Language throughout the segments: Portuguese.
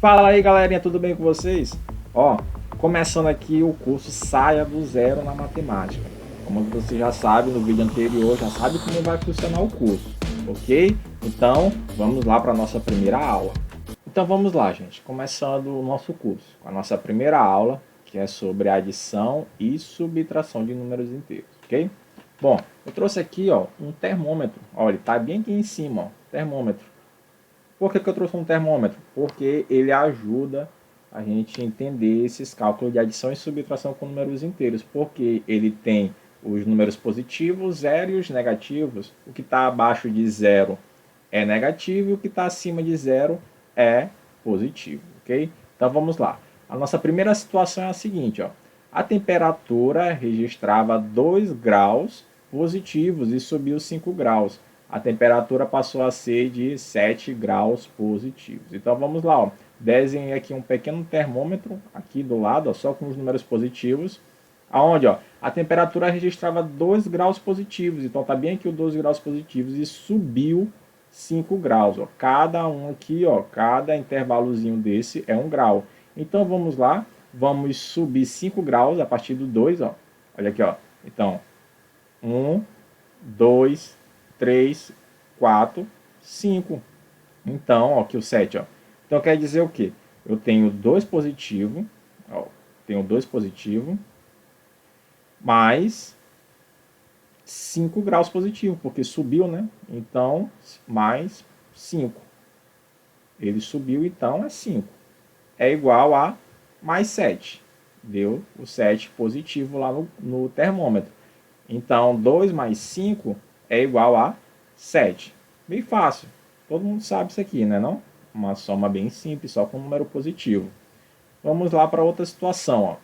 Fala aí, galerinha, tudo bem com vocês? Ó, começando aqui o curso Saia do Zero na Matemática. Como você já sabe, no vídeo anterior já sabe como vai funcionar o curso, ok? Então, vamos lá para a nossa primeira aula. Então vamos lá, gente, começando o nosso curso, com a nossa primeira aula, que é sobre adição e subtração de números inteiros, ok? Bom, eu trouxe aqui, ó, um termômetro. Olha, ele tá bem aqui em cima, ó, termômetro. Por que eu trouxe um termômetro? Porque ele ajuda a gente a entender esses cálculos de adição e subtração com números inteiros, porque ele tem os números positivos, zero e os negativos. O que está abaixo de zero é negativo e o que está acima de zero é positivo, ok? Então vamos lá. A nossa primeira situação é a seguinte, ó. A temperatura registrava 2 graus positivos e subiu 5 graus. A temperatura passou a ser de 7 graus positivos. Então vamos lá, ó. Desenhe aqui um pequeno termômetro aqui do lado, ó, só com os números positivos. Aonde, ó, a temperatura registrava 2 graus positivos. Então tá bem aqui o 2 graus positivos e subiu 5 graus. Ó. Cada um aqui, ó, cada intervalozinho desse é 1 grau. Então vamos lá, vamos subir 5 graus a partir do 2, ó. Olha aqui, ó. Então, 1, 2, 3, 4, 5. Então, ó, aqui o 7, ó. Então quer dizer o quê? Eu tenho 2 positivo, ó, tenho 2 positivo, mais 5 graus positivo, porque subiu, né? Então, mais 5. Ele subiu, então é 5. É igual a mais 7. Deu o 7 positivo lá no termômetro. Então, 2 mais 5 é igual a 7. Bem fácil. Todo mundo sabe isso aqui, né? Não? Uma soma bem simples, só com número positivo. Vamos lá para outra situação. Ó.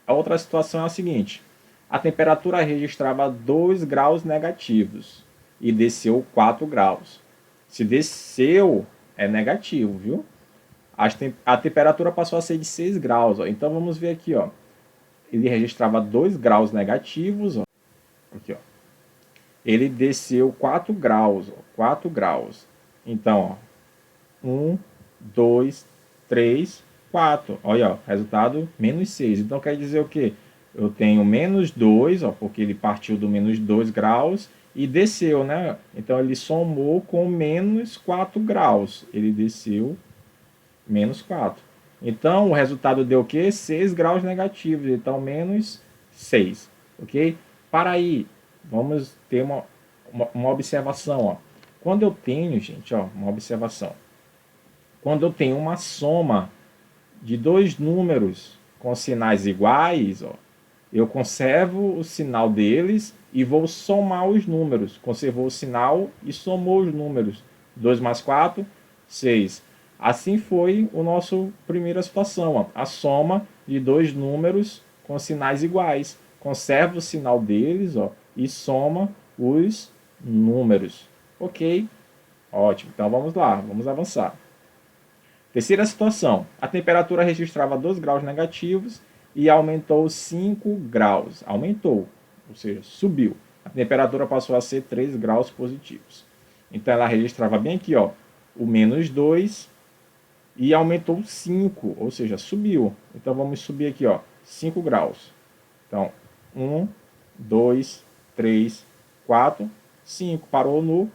A outra situação é a seguinte. A temperatura registrava 2 graus negativos e desceu 4 graus. Se desceu, é negativo, viu? A temperatura passou a ser de 6 graus. Ó. Então, vamos ver aqui. Ó. Ele registrava 2 graus negativos. Ó. Aqui, ó. Ele desceu 4 graus. Ó. 4 graus. Então, ó. 1, 2, 3, 4. Olha, ó, resultado menos 6. Então quer dizer o quê? Eu tenho menos 2, ó, porque ele partiu do menos 2 graus e desceu, né? Então ele somou com menos 4 graus. Ele desceu menos 4. Então o resultado deu o quê? 6 graus negativos. Então menos 6. Ok? Para aí, vamos ter uma observação. Ó. Quando eu tenho, gente, ó, uma observação. Quando eu tenho uma soma de dois números com sinais iguais, ó, eu conservo o sinal deles e vou somar os números. Conservou o sinal e somou os números. 2 mais 4, 6. Assim foi o nosso primeira situação. Ó. A soma de dois números com sinais iguais. Conserva o sinal deles, ó, e soma os números. Ok? Ótimo. Então vamos lá, vamos avançar. Terceira situação, a temperatura registrava 2 graus negativos e aumentou 5 graus. Aumentou, ou seja, subiu. A temperatura passou a ser 3 graus positivos. Então ela registrava bem aqui, ó, o menos 2 e aumentou 5, ou seja, subiu. Então vamos subir aqui, ó, 5 graus. Então, 1, 2, 3, 4, 5. Parou no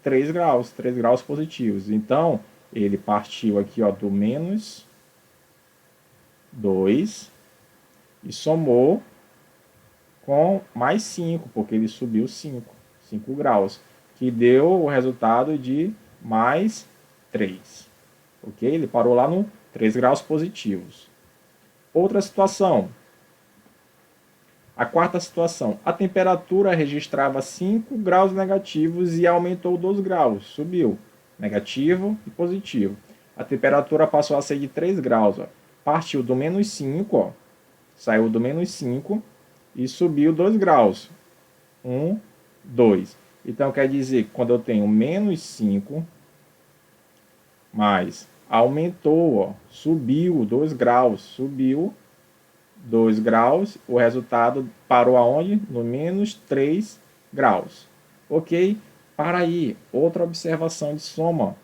3 graus positivos. Então, ele partiu aqui, ó, do menos 2 e somou com mais 5, porque ele subiu 5 graus, que deu o resultado de mais 3. Ok? Ele parou lá no 3 graus positivos. Outra situação. A quarta situação. A temperatura registrava 5 graus negativos e aumentou 2 graus, subiu. Negativo e positivo. A temperatura passou a ser de 3 graus. Ó. Partiu do menos 5, ó, saiu do menos 5 e subiu 2 graus. 1, 2. Então quer dizer que quando eu tenho menos 5, mais aumentou, ó, subiu 2 graus, subiu 2 graus, o resultado parou aonde? No menos 3 graus. Ok? Para aí, outra observação de soma.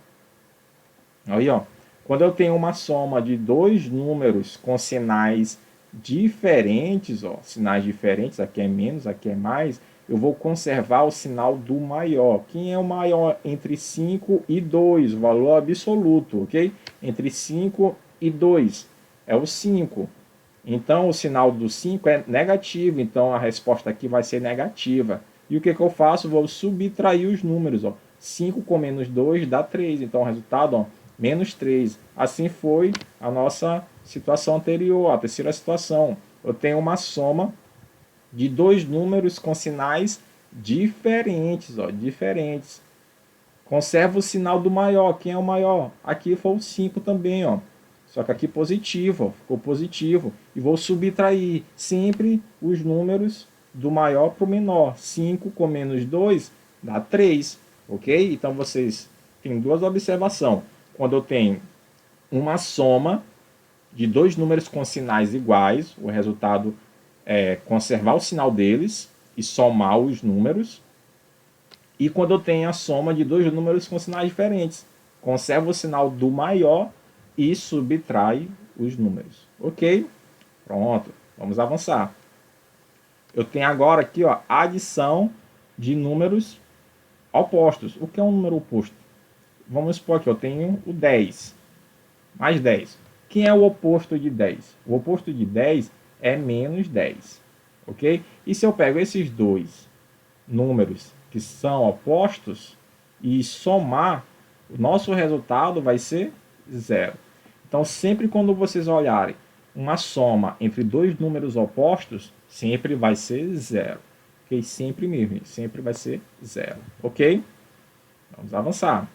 Aí, ó. Quando eu tenho uma soma de dois números com sinais diferentes, ó, sinais diferentes, aqui é menos, aqui é mais, eu vou conservar o sinal do maior. Quem é o maior entre 5 e 2? O valor absoluto, ok? Entre 5 e 2 é o 5. Então, o sinal do 5 é negativo, então a resposta aqui vai ser negativa. E o que eu faço? Vou subtrair os números. Ó. 5 com menos 2 dá 3. Então, o resultado, ó, menos 3. Assim foi a nossa situação anterior, a terceira situação. Eu tenho uma soma de dois números com sinais diferentes. Ó, diferentes. Conserva o sinal do maior. Quem é o maior? Aqui foi o 5 também, ó. Só que aqui positivo, ó, ficou positivo. E vou subtrair sempre os números do maior para o menor. 5 com menos 2 dá 3, ok? Então vocês têm duas observações. Quando eu tenho uma soma de dois números com sinais iguais, o resultado é conservar o sinal deles e somar os números. E quando eu tenho a soma de dois números com sinais diferentes, conserva o sinal do maior e subtrai os números. Ok? Pronto, vamos avançar. Eu tenho agora aqui, ó, a adição de números opostos. O que é um número oposto? Vamos supor que eu tenho o 10 mais 10. Quem é o oposto de 10? O oposto de 10 é menos 10. Ok? E se eu pego esses dois números que são opostos e somar, o nosso resultado vai ser zero. Então, sempre quando vocês olharem uma soma entre dois números opostos, sempre vai ser zero. Ok? Sempre mesmo, sempre vai ser zero. Ok? Vamos avançar.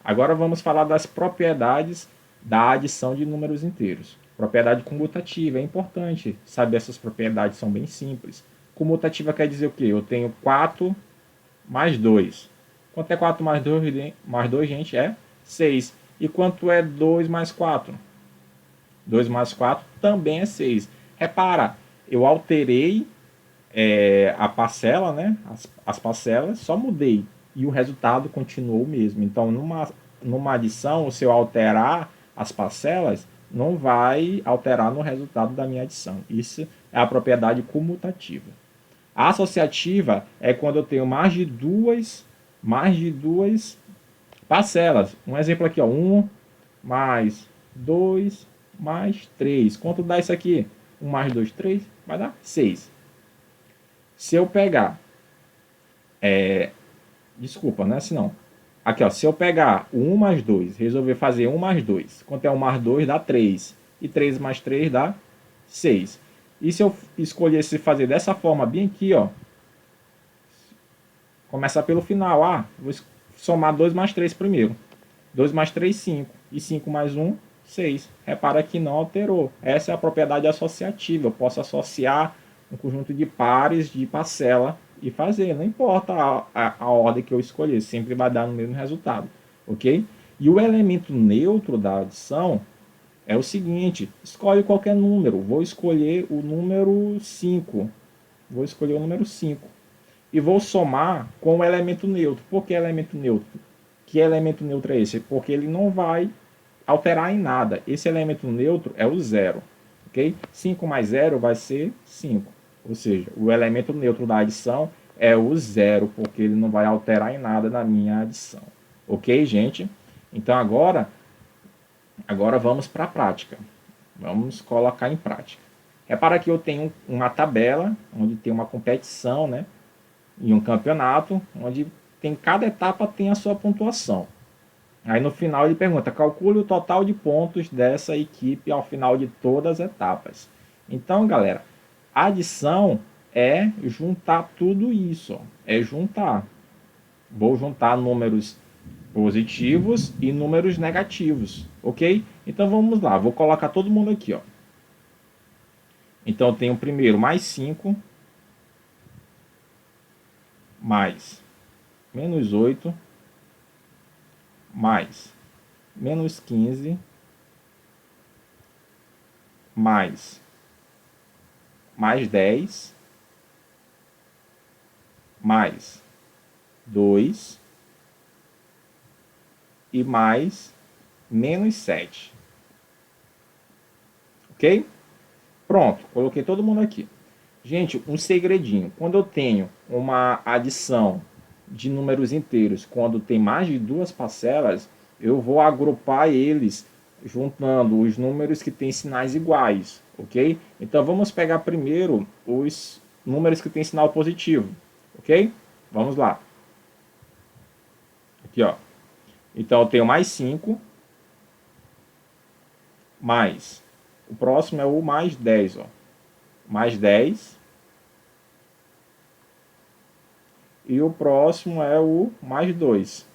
Agora vamos falar das propriedades da adição de números inteiros. Propriedade comutativa é importante saber essas propriedades, são bem simples. Comutativa quer dizer o quê? Eu tenho 4 mais 2. Quanto é 4 mais 2, gente? É 6. E quanto é 2 mais 4? 2 mais 4 também é 6. Repara, eu alterei a parcela, né? As parcelas, só mudei. E o resultado continuou o mesmo. Então, numa adição, se eu alterar as parcelas, não vai alterar no resultado da minha adição. Isso é a propriedade comutativa. A associativa é quando eu tenho mais de duas parcelas. Um exemplo aqui, ó, 1 mais 2 mais 3. Quanto dá isso aqui? 1 mais 2, 3, vai dar 6. Se eu pegar, desculpa, não é assim não. Aqui, ó, se eu pegar o 1 mais 2, resolver fazer 1 mais 2, quanto é 1 mais 2 dá 3. E 3 mais 3 dá 6. E se eu escolhesse fazer dessa forma, bem aqui, ó, começar pelo final. Vou somar 2 mais 3 primeiro. 2 mais 3, 5. E 5 mais 1, 6. Repara que não alterou. Essa é a propriedade associativa. Eu posso associar um conjunto de pares de parcela e fazer. Não importa a ordem que eu escolher. Sempre vai dar no mesmo resultado. Ok? E o elemento neutro da adição é o seguinte. Escolhe qualquer número. Vou escolher o número 5. Vou escolher o número 5 e vou somar com o elemento neutro. Por que elemento neutro? Que elemento neutro é esse? Porque ele não vai alterar em nada. Esse elemento neutro é o zero. Ok? 5 mais 0 vai ser 5. Ou seja, o elemento neutro da adição é o zero, porque ele não vai alterar em nada na minha adição. Ok, gente? Então agora vamos para a prática. Vamos colocar em prática. Repara que eu tenho uma tabela onde tem uma competição, né? Em um campeonato, onde cada etapa tem a sua pontuação. Aí no final ele pergunta, calcule o total de pontos dessa equipe ao final de todas as etapas. Então, galera, a adição é juntar tudo isso. É juntar. Vou juntar números positivos e números negativos, ok? Então vamos lá, vou colocar todo mundo aqui, ó. Então eu tenho primeiro mais 5, mais menos 8, mais menos 15, mais 10, mais 2 e mais menos 7. ok? Pronto, coloquei todo mundo aqui. Gente, um segredinho. Quando eu tenho uma adição de números inteiros, quando tem mais de duas parcelas, eu vou agrupar eles juntando os números que têm sinais iguais, ok? Então vamos pegar primeiro os números que têm sinal positivo, ok? Vamos lá. Aqui, ó. Então eu tenho mais 5, mais. O próximo é o mais 10, ó. Mais 10. E o próximo é o mais 2.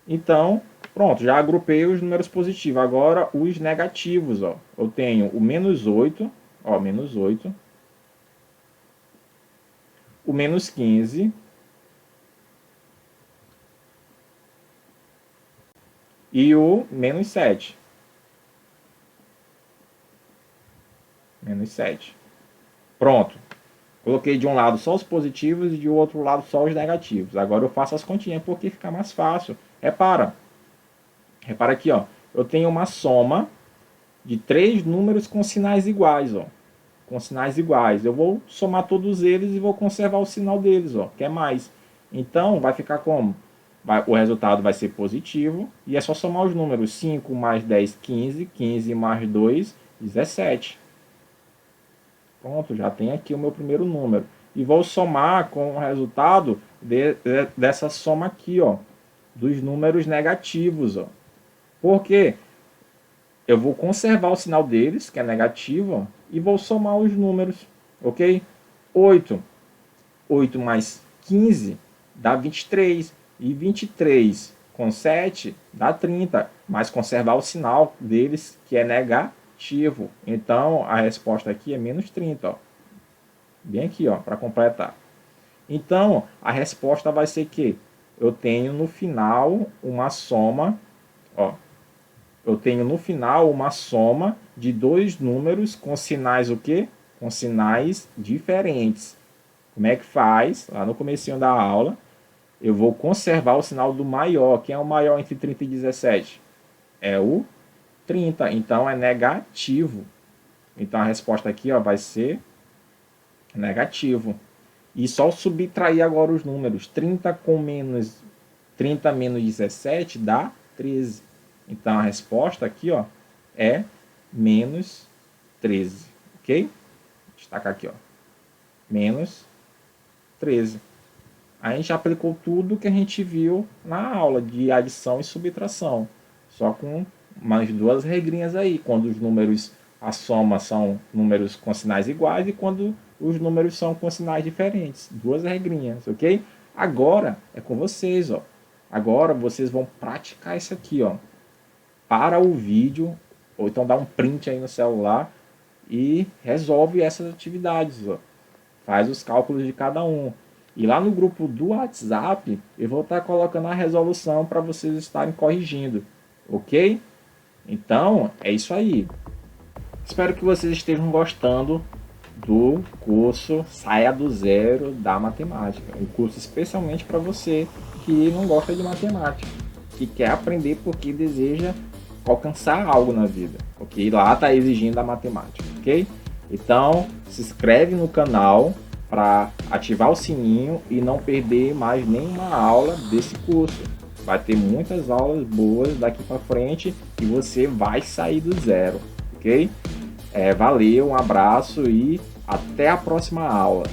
Então, pronto, já agrupei os números positivos. Agora, os negativos, ó. Eu tenho o menos 8, ó, menos 8. O menos 15. E o menos 7. Menos 7. Pronto. Coloquei de um lado só os positivos e de outro lado só os negativos. Agora eu faço as continhas porque fica mais fácil. Repara. Repara aqui, ó. Eu tenho uma soma de 3 números com sinais iguais, ó. Com sinais iguais. Eu vou somar todos eles e vou conservar o sinal deles, ó. Que é mais. Então, vai ficar como? O resultado vai ser positivo. E é só somar os números. 5 mais 10, 15. 15 mais 2, 17. Pronto, já tem aqui o meu primeiro número. E vou somar com o resultado dessa soma aqui, ó. Dos números negativos, ó. Por quê? Eu vou conservar o sinal deles, que é negativo, ó, e vou somar os números, ok? 8. 8 mais 15 dá 23. E 23 com 7 dá 30. Mas conservar o sinal deles, que é negativo. Então, a resposta aqui é menos 30, ó. Bem aqui, ó, para completar. Então, a resposta vai ser que eu tenho no final uma soma, ó. Eu tenho no final uma soma de dois números com sinais o quê? Com sinais diferentes. Como é que faz? Lá no comecinho da aula, eu vou conservar o sinal do maior. Quem é o maior entre 30 e 17? É o 30. Então é negativo. Então a resposta aqui, ó, vai ser negativo. E só subtrair agora os números. 30 menos 17 dá 13. Então a resposta aqui, ó, é menos 13, ok? Destacar aqui, ó, menos 13. A gente aplicou tudo que a gente viu na aula de adição e subtração, só com mais duas regrinhas aí, quando os números, a soma são números com sinais iguais e quando os números são com sinais diferentes. Duas regrinhas, ok? Agora é com vocês, ó. Agora vocês vão praticar isso aqui, ó. Para o vídeo, ou então dá um print aí no celular e resolve essas atividades, ó. Faz os cálculos de cada um. E lá no grupo do WhatsApp, eu vou estar colocando a resolução para vocês estarem corrigindo, ok? Então, é isso aí. Espero que vocês estejam gostando do curso Saia do Zero da Matemática. Um curso especialmente para você que não gosta de matemática, que quer aprender porque deseja alcançar algo na vida, ok? Lá está exigindo a matemática, ok? Então, se inscreve no canal para ativar o sininho e não perder mais nenhuma aula desse curso. Vai ter muitas aulas boas daqui para frente e você vai sair do zero, ok? Valeu, um abraço e até a próxima aula.